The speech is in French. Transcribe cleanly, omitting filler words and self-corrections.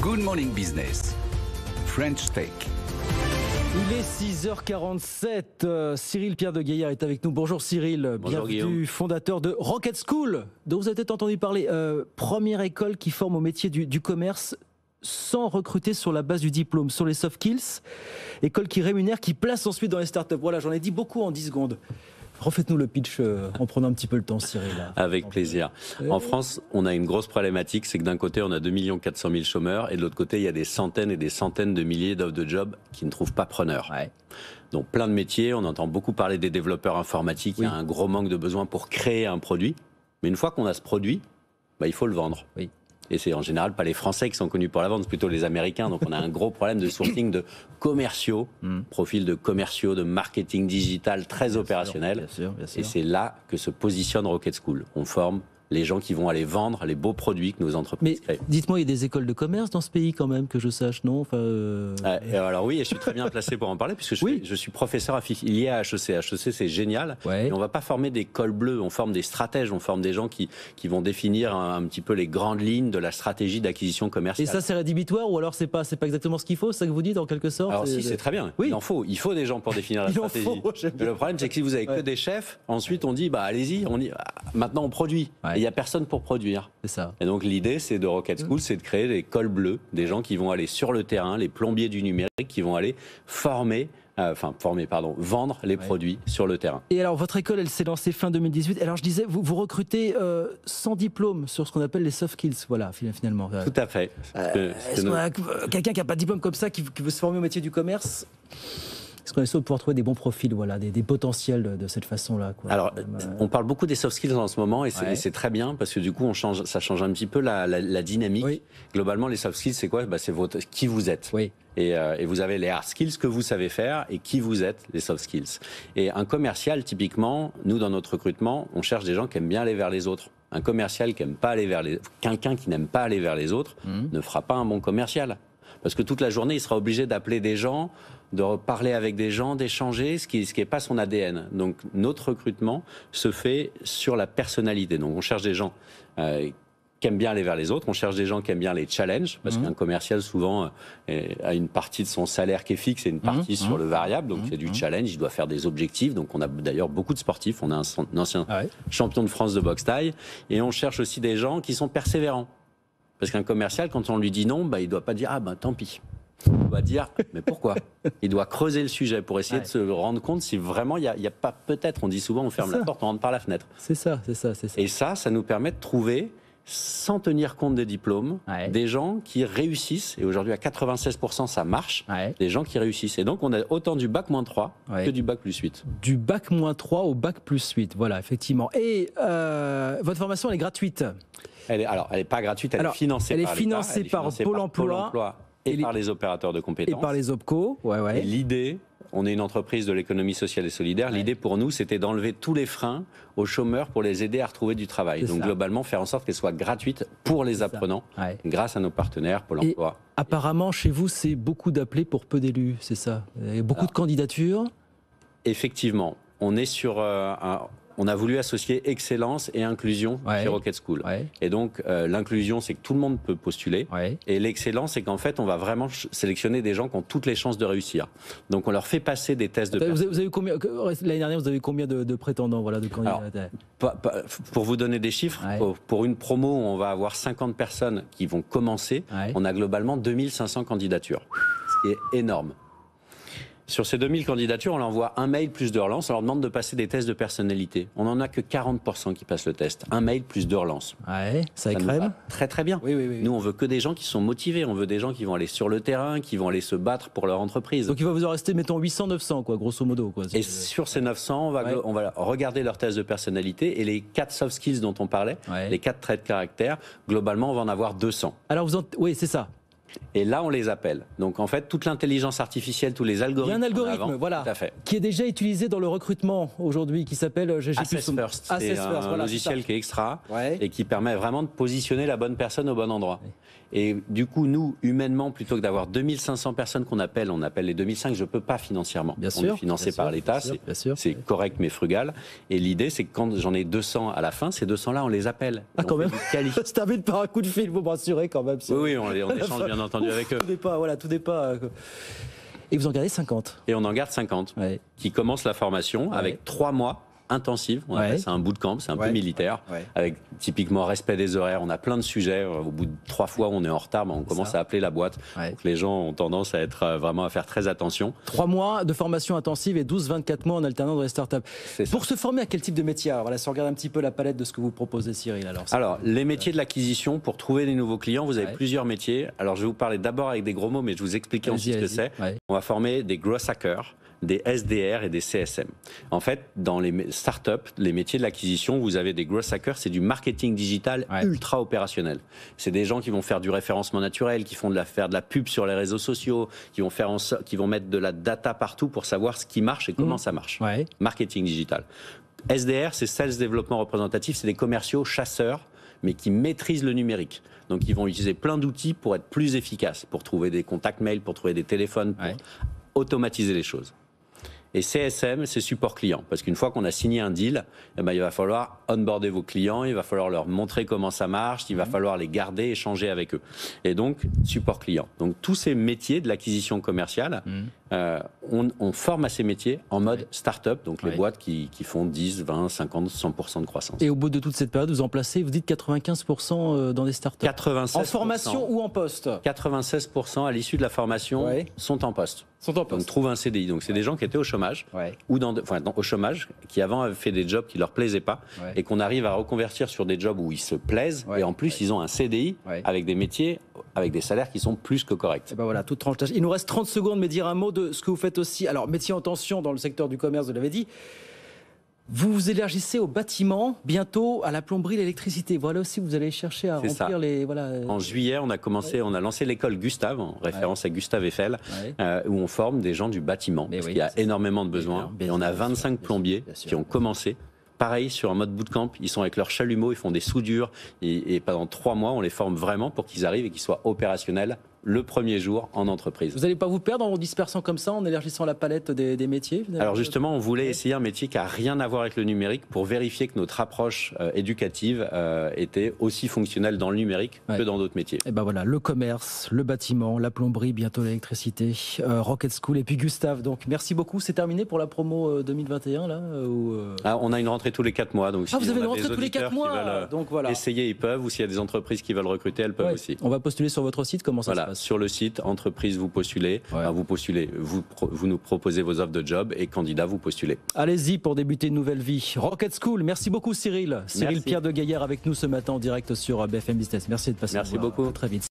Good Morning Business, French Tech. Il est 6h47, Cyril Pierre de Gaillard est avec nous. Bonjour Cyril, Bonjour bienvenue, Guillaume. Fondateur de Rocket School, dont vous avez peut-être entendu parler. Première école qui forme au métier du commerce sans recruter sur la base du diplôme, sur les soft skills. École qui rémunère, qui place ensuite dans les startups. Voilà, j'en ai dit beaucoup en 10 secondes. Refaites-nous le pitch en prenant un petit peu le temps, Cyril. Avec plaisir. En France, on a une grosse problématique, c'est que d'un côté, on a 2 400 000 chômeurs, et de l'autre côté, il y a des centaines et des centaines de milliers d'offres de jobs qui ne trouvent pas preneur. Ouais. Donc plein de métiers, on entend beaucoup parler des développeurs informatiques, Oui. Il y a un gros manque de besoin pour créer un produit. Mais une fois qu'on a ce produit, il faut le vendre. Oui. Et c'est en général pas les Français qui sont connus pour la vente, c'est plutôt les Américains. Donc on a un gros problème de sourcing de commerciaux, profil de commerciaux, de marketing digital très opérationnel. Bien sûr, bien sûr. Et c'est là que se positionne Rocket School. On forme les gens qui vont aller vendre les beaux produits que nos entreprises Mais créent. dites-moi, il y a des écoles de commerce dans ce pays quand même, que je sache, non enfin, Alors oui, et je suis très bien placé pour en parler, puisque je suis professeur affilié à HEC. HEC, c'est génial. Ouais. Et on ne va pas former des cols bleus, on forme des stratèges, on forme des gens qui vont définir un petit peu les grandes lignes de la stratégie d'acquisition Et commerciale. ça, c'est rédhibitoire ou alors c'est pas exactement ce qu'il faut, c'est ça que vous dites en quelque sorte? Alors si, c'est très bien. Oui. Il faut des gens pour définir la Il en stratégie. faut, j'aime Mais bien. le problème, c'est que si vous avez que des chefs, ensuite on dit, allez-y, maintenant on produit. Ouais. Et il n'y a personne pour produire. C'est ça. Et donc l'idée, c'est de Rocket School, c'est de créer des cols bleus, des gens qui vont aller sur le terrain, les plombiers du numérique, qui vont aller vendre les produits sur le terrain. Et alors, votre école, elle s'est lancée fin 2018. Alors, je disais, vous recrutez sans diplôme sur ce qu'on appelle les soft skills, voilà, finalement. Tout à fait. Est-ce qu'on a quelqu'un qui n'a pas de diplôme comme ça, qui veut se former au métier du commerce? Est-ce qu'on est sûr de pouvoir trouver des bons profils, voilà, des potentiels de cette façon-là, quoi? Alors, on parle beaucoup des soft skills en ce moment, et c'est très bien, parce que du coup, ça change un petit peu la dynamique. Oui. Globalement, les soft skills, c'est quoi? C'est qui vous êtes. Oui. Et vous avez les hard skills, ce que vous savez faire, et qui vous êtes, les soft skills. Et un commercial, typiquement, nous, dans notre recrutement, on cherche des gens qui aiment bien aller vers les autres. Un commercial qui n'aime pas aller vers quelqu'un qui n'aime pas aller vers les autres ne fera pas un bon commercial. Parce que toute la journée, il sera obligé d'appeler des gens, de parler avec des gens, d'échanger, ce qui n'est pas son ADN. Donc notre recrutement se fait sur la personnalité. Donc on cherche des gens qui aiment bien aller vers les autres, on cherche des gens qui aiment bien les challenges, parce qu'un commercial souvent a une partie de son salaire qui est fixe et une partie sur le variable, donc il y a du challenge, il doit faire des objectifs. Donc on a d'ailleurs beaucoup de sportifs, on a un ancien champion de France de boxe thaï, et on cherche aussi des gens qui sont persévérants. Parce qu'un commercial, quand on lui dit non, il ne doit pas dire tant pis. Il doit dire mais pourquoi? Il doit creuser le sujet pour essayer de se rendre compte si vraiment il y a pas, peut-être, on dit souvent on ferme la porte, on rentre par la fenêtre. C'est ça. Et ça nous permet de trouver, sans tenir compte des diplômes, des gens qui réussissent. Et aujourd'hui, à 96%, ça marche. Des gens qui réussissent. Et donc, on a autant du bac -3 que du bac +8. Du bac -3 au bac +8, voilà, effectivement. Et votre formation, elle est gratuite? Elle n'est pas gratuite, elle est financée par l'État. Elle est financée par Pôle emploi et par les opérateurs de compétences. Et par les OPCO. Et l'idée, on est une entreprise de l'économie sociale et solidaire. L'idée pour nous, c'était d'enlever tous les freins aux chômeurs pour les aider à retrouver du travail. Donc globalement, faire en sorte qu'elle soit gratuite pour les apprenants, grâce à nos partenaires, Pôle emploi. Apparemment, chez vous, c'est beaucoup d'appelés pour peu d'élus, c'est ça? Il y a beaucoup de candidatures? Effectivement, on est sur on a voulu associer excellence et inclusion chez Rocket School. Et donc, l'inclusion, c'est que tout le monde peut postuler. Et l'excellence, c'est qu'en fait, on va vraiment sélectionner des gens qui ont toutes les chances de réussir. Donc, on leur fait passer des tests de vous avez combien, l'année dernière, vous avez combien de prétendants, voilà, de candidats? Alors, pour vous donner des chiffres, pour une promo où on va avoir 50 personnes qui vont commencer, on a globalement 2500 candidatures, ce qui est énorme. Sur ces 2000 candidatures, on leur envoie un mail plus de relance. On leur demande de passer des tests de personnalité. On n'en a que 40% qui passent le test. Un mail plus de relance. Ça écrème. Très très bien. Oui. Nous, on veut que des gens qui sont motivés. On veut des gens qui vont aller sur le terrain, qui vont aller se battre pour leur entreprise. Donc il va vous en rester, mettons, 800-900, quoi, grosso modo. Quoi. Et sur ces 900, on va regarder leurs tests de personnalité. Et les 4 soft skills dont on parlait, les 4 traits de caractère, globalement, on va en avoir 200. Alors oui, c'est ça. Et là, on les appelle. Donc, en fait, toute l'intelligence artificielle, tous les algorithmes. Il y a un algorithme, voilà, qui est déjà utilisé dans le recrutement aujourd'hui, qui s'appelle Assess First. C'est un logiciel qui est extra et qui permet vraiment de positionner la bonne personne au bon endroit. Et du coup, nous, humainement, plutôt que d'avoir 2500 personnes qu'on appelle, on appelle les 2005, je ne peux pas financièrement. On est financé par l'État, c'est correct mais frugal. Et l'idée, c'est que quand j'en ai 200 à la fin, ces 200-là, on les appelle. Ah, quand même. Ça se termine par un coup de fil, vous me rassurez quand même. Oui, on échange bien bien entendu avec eux. Tout n'est pas, voilà, tout n'est pas. Et vous en gardez 50. Et on en garde 50 Ouais. qui commencent la formation avec 3 mois intensifs. On appelle ça un bootcamp, c'est un peu militaire, avec typiquement respect des horaires. On a plein de sujets. Au bout de 3 fois, on est en retard, on commence à appeler la boîte. Donc les gens ont tendance à être vraiment à faire très attention. 3 mois de formation intensive et 12-24 mois en alternant dans les startups. Pour se former à quel type de métier? Voilà, si on regarde un petit peu la palette de ce que vous proposez, Cyril. Alors les métiers de l'acquisition, pour trouver des nouveaux clients, vous avez plusieurs métiers. Alors je vais vous parler d'abord avec des gros mots, mais je vais vous expliquer ensuite ce que c'est. On va former des growth hackers, des SDR et des CSM. En fait, dans les startups, les métiers de l'acquisition, vous avez des growth hackers, c'est du marketing digital ultra opérationnel. C'est des gens qui vont faire du référencement naturel, qui font faire de la pub sur les réseaux sociaux, qui vont mettre de la data partout pour savoir ce qui marche et comment ça marche. Marketing digital. SDR, c'est Sales Développement Représentatif, c'est des commerciaux chasseurs, mais qui maîtrisent le numérique. Donc, ils vont utiliser plein d'outils pour être plus efficaces, pour trouver des contacts mail, pour trouver des téléphones, pour automatiser les choses. Et CSM, c'est support client. Parce qu'une fois qu'on a signé un deal, il va falloir onboarder vos clients, il va falloir leur montrer comment ça marche, il va falloir les garder, échanger avec eux. Et donc, support client. Donc, tous ces métiers de l'acquisition commerciale, on forme à ces métiers en mode start-up, donc les boîtes qui font 10, 20, 50, 100% de croissance. Et au bout de toute cette période, vous en placez, vous dites 95% dans des startups. 96%. En formation ou en poste? 96% à l'issue de la formation sont en poste. Donc trouvent un CDI. Donc c'est des gens qui étaient au chômage ou au chômage, qui avant avaient fait des jobs qui leur plaisaient pas et qu'on arrive à reconvertir sur des jobs où ils se plaisent et en plus ils ont un CDI avec des métiers, avec des salaires qui sont plus que corrects. Et ben voilà, toute tranche. Il nous reste 30 secondes, mais dire un mot de ce que vous faites aussi. Alors métier en tension dans le secteur du commerce, vous l'avez dit. Vous vous élargissez au bâtiment, bientôt à la plomberie, l'électricité. Voilà aussi, vous allez chercher à remplir les... En juillet, on a lancé l'école Gustave, en référence à Gustave Eiffel, où on forme des gens du bâtiment, parce qu'il y a énormément de besoins. Et on a 25 plombiers qui ont commencé. Pareil, sur un mode bootcamp, ils sont avec leur chalumeau, ils font des soudures, et pendant 3 mois, on les forme vraiment pour qu'ils arrivent et qu'ils soient opérationnels le premier jour en entreprise. Vous n'allez pas vous perdre en dispersant comme ça, en élargissant la palette des métiers? Alors justement, on voulait essayer un métier qui n'a rien à voir avec le numérique pour vérifier que notre approche éducative était aussi fonctionnelle dans le numérique que dans d'autres métiers. Et ben voilà, le commerce, le bâtiment, la plomberie, bientôt l'électricité, Rocket School et puis Gustave. Donc merci beaucoup. C'est terminé pour la promo 2021 là On a une rentrée tous les 4 mois. Donc si vous avez une rentrée tous les 4 mois. Donc voilà. Essayer, ils peuvent. Ou s'il y a des entreprises qui veulent recruter, elles peuvent aussi. On va postuler sur votre site. Comment ça se passe? Sur le site, entreprise, vous postulez. Enfin, vous nous proposez vos offres de job et candidat, vous postulez. Allez-y pour débuter une nouvelle vie. Rocket School, merci beaucoup Cyril. Cyril Pierre de Gaillard avec nous ce matin en direct sur BFM Business. Merci de passer. Merci beaucoup. Très vite.